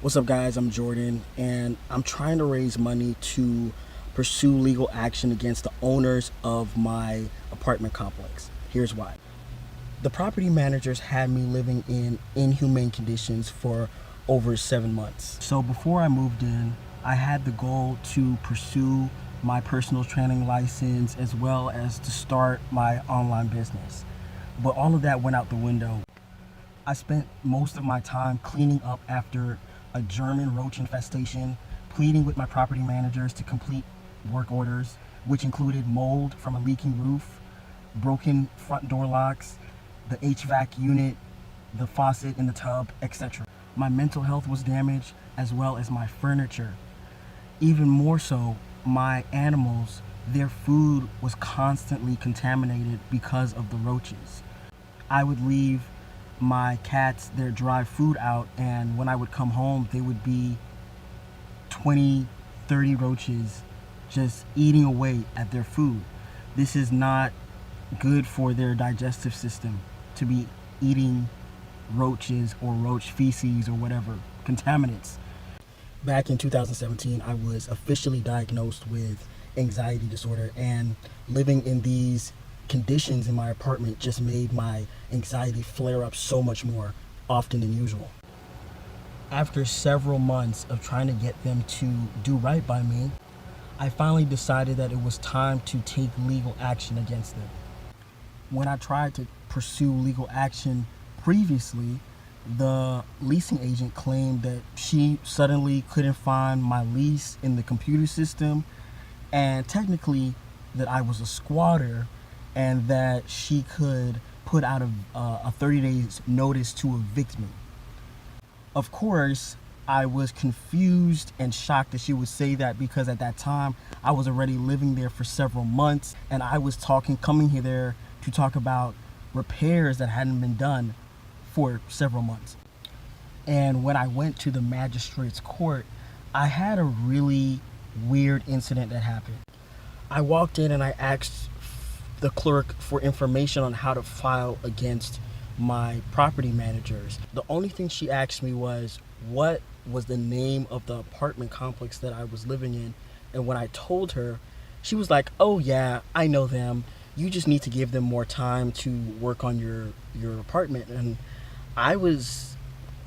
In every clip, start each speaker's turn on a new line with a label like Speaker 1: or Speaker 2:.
Speaker 1: What's up, guys? I'm Jordan, and I'm trying to raise money to pursue legal action against the owners of my apartment complex. Here's why. The property managers had me living in inhumane conditions for over 7 months. So before I moved in, I had the goal to pursue my personal training license as well as to start my online business. But all of that went out the window. I spent most of my time cleaning up after a German roach infestation, pleading with my property managers to complete work orders, which included mold from a leaking roof, broken front door locks, the HVAC unit, the faucet in the tub, etc. My mental health was damaged, as well as my furniture. Even more so, my animals, their food was constantly contaminated because of the roaches. I would leave my cats their dry food out, and when I would come home, they would be 20, 30 roaches just eating away at their food. This is not good for their digestive system to be eating roaches or roach feces or whatever contaminants. Back in 2017, I was officially diagnosed with anxiety disorder, and living in these conditions in my apartment just made my anxiety flare up so much more often than usual. After several months of trying to get them to do right by me, I finally decided that it was time to take legal action against them. When I tried to pursue legal action previously, the leasing agent claimed that she suddenly couldn't find my lease in the computer system, and technically that I was a squatter, and that she could put out a 30 days notice to evict me. Of course, I was confused and shocked that she would say that, because at that time I was already living there for several months, and I was coming here there to talk about repairs that hadn't been done for several months. And when I went to the magistrate's court, I had a really weird incident that happened. I walked in and I asked the clerk for information on how to file against my property managers. The only thing she asked me was what was the name of the apartment complex that I was living in. And when I told her, she was like, "Oh yeah, I know them. You just need to give them more time to work on your apartment." And I was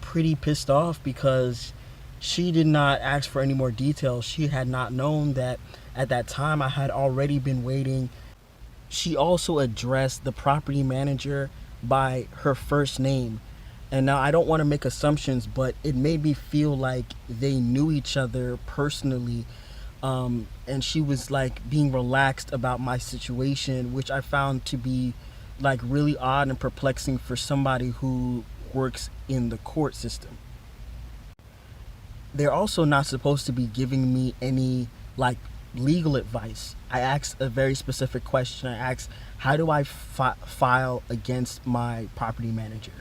Speaker 1: pretty pissed off because she did not ask for any more details. She had not known that at that time I had already been waiting. She also addressed the property manager by her first name. And now I don't want to make assumptions, but it made me feel like they knew each other personally. And she was like being relaxed about my situation, which I found to be like really odd and perplexing for somebody who works in the court system. They're also not supposed to be giving me any like legal advice. I asked a very specific question. I asked, how do I file against my property manager?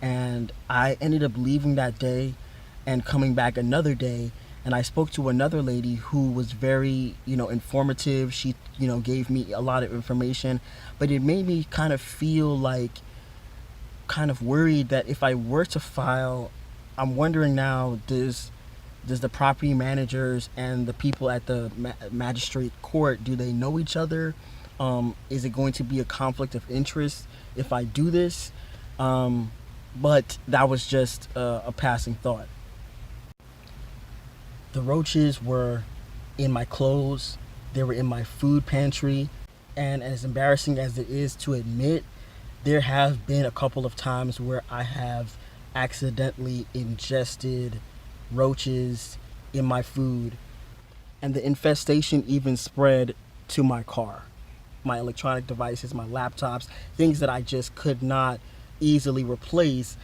Speaker 1: And I ended up leaving that day and coming back another day, and I spoke to another lady who was very, informative. She, gave me a lot of information, but it made me kind of feel like kind of worried that if I were to file, I'm wondering now, does the property managers and the people at the magistrate court, do they know each other? Is it going to be a conflict of interest if I do this? But that was just a passing thought. The roaches were in my clothes. They were in my food pantry. And as embarrassing as it is to admit, there have been a couple of times where I have accidentally ingested roaches in my food, and the infestation even spread to my car, my electronic devices, my laptops, things that I just could not easily replace.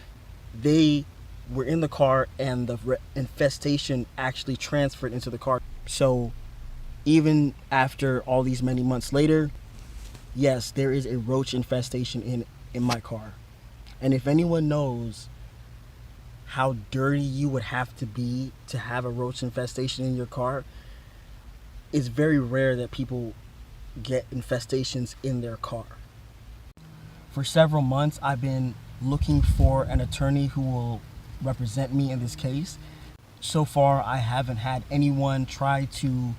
Speaker 1: They were in the car, and the infestation actually transferred into the car. So even after all these many months later, yes, there is a roach infestation in my car. And if anyone knows how dirty you would have to be to have a roach infestation in your car, it's very rare that people get infestations in their car. For several months, I've been looking for an attorney who will represent me in this case. So far, I haven't had anyone try to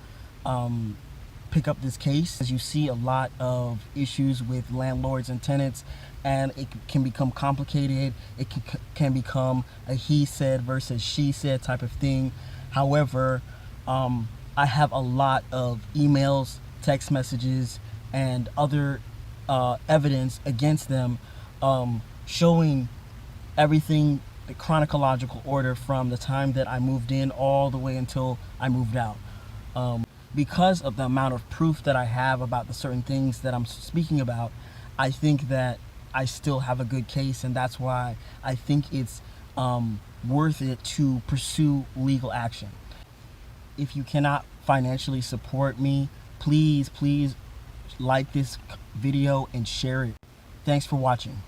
Speaker 1: pick up this case. As you see, a lot of issues with landlords and tenants, and it can become complicated. It can become a he said versus she said type of thing. However, I have a lot of emails, text messages, and other evidence against them, showing everything, the chronological order from the time that I moved in all the way until I moved out. Because of the amount of proof that I have about the certain things that I'm speaking about, I think that I still have a good case, and that's why I think it's worth it to pursue legal action. If you cannot financially support me, please like this video and share it. Thanks for watching.